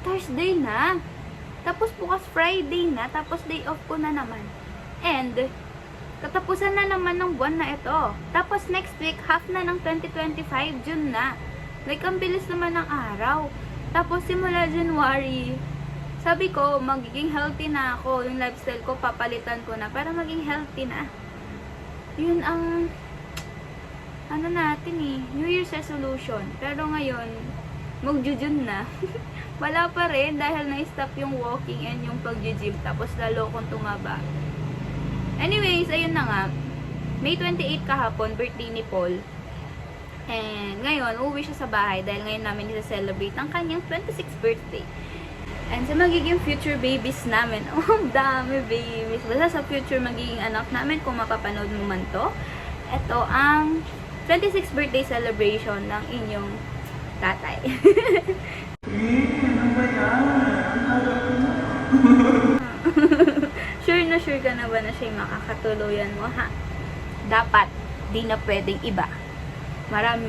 Thursday na. Tapos bukas Friday na. Tapos day off ko na naman. And, katapusan na naman ng buwan na ito. Tapos next week, half na ng 2025, June na. Like, ang bilis naman ng araw. Tapos simula January, sabi ko, magiging healthy na ako. Yung lifestyle ko, papalitan ko na para maging healthy na. Yun ang, ano natin New Year's resolution. Pero ngayon, mag-June na. Wala pa rin dahil na-stop yung walking and yung pag-gym. Tapos lalo akong tumaba. Anyways, ayun na nga. May 28 kahapon, birthday ni Paul. And ngayon, uuwi siya sa bahay dahil ngayon namin isa-celebrate ang kanyang 26th birthday. And sa magiging future babies namin, ang dami babies. Basta sa future magiging anak namin, kung mapapanood mo man to, ito ang 26th birthday celebration ng inyong tatay. Sure ka na ba na siya makakatuluyan mo, ha? Dapat, di na pwedeng iba.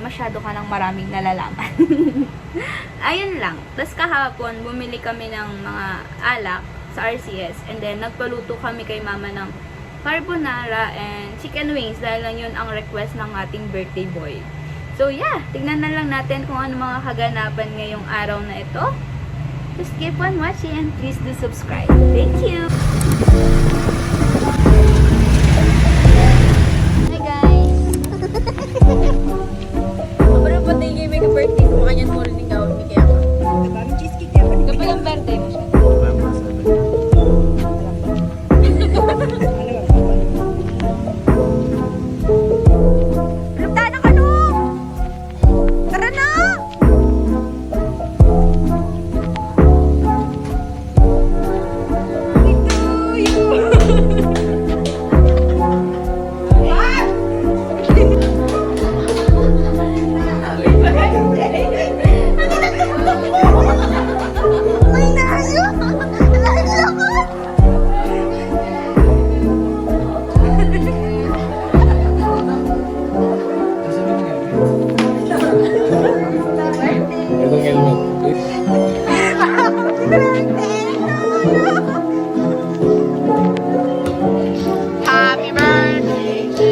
Masyado ka ng maraming nalalaman. Ayun lang. Tapos kahapon, bumili kami ng mga alak sa RCS. And then, nagpaluto kami kay mama ng carbonara and chicken wings dahil lang yun ang request ng ating birthday boy. So, yeah. Tignan na lang natin kung ano mga kaganapan ngayong araw na ito. Just keep on watching and please do subscribe. Thank you! Hi guys! Pero pati yung may birthday ko kanyan mo rin ikaw, hindi kaya ka. Daming cheesecake kaya pa. Kapag ang birthday mo siya? Lugtanan ka no! Tara na! Happy birthday to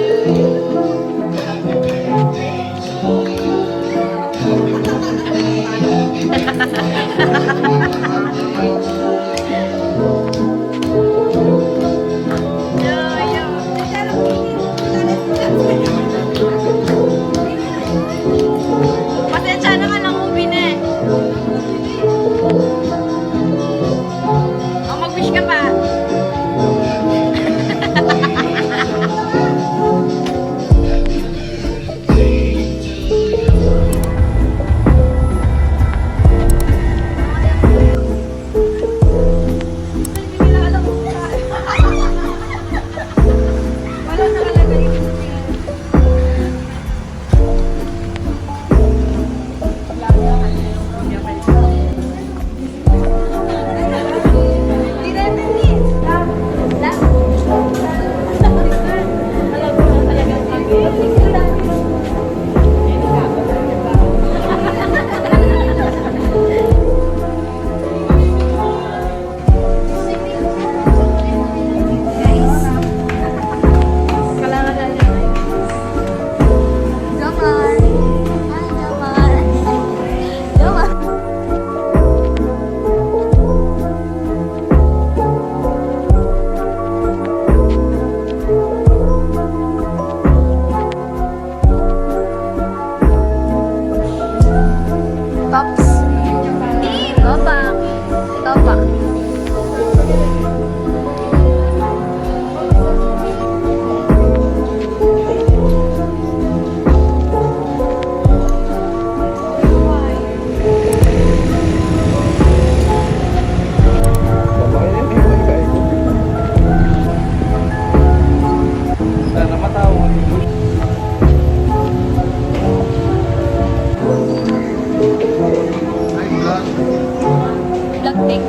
pasensya na ka lang ubi na eh. Oh, mag-wish ka pa.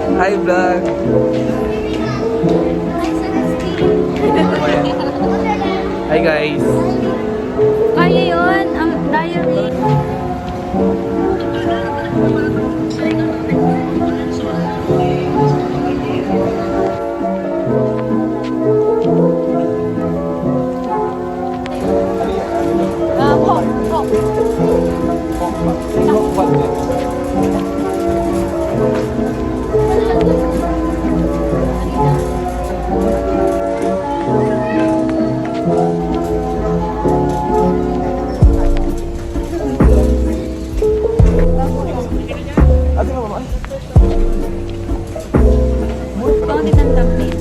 Hi, vlog! Hi, guys! Kaya yun, ang diary. Ate mo, mama? Pang ditantang din.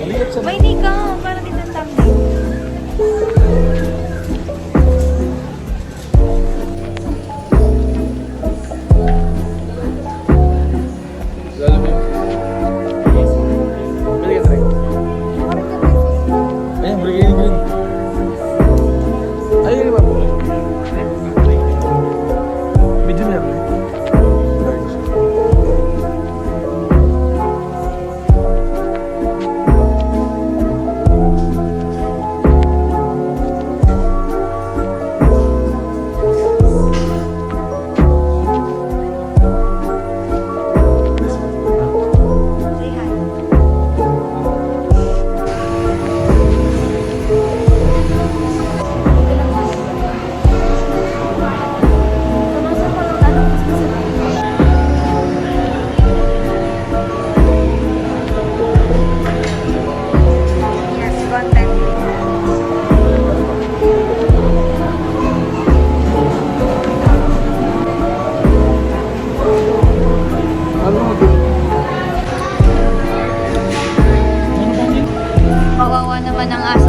Aligat siya. May di ka, parang ditantang din. Lalo mo. Bili ka tayo. Ayan, bili ka yun. Ayun, di ba po? Medium lang. Large. Say hi. Yes, content. Ano mo dun? Kawawa naman ang asa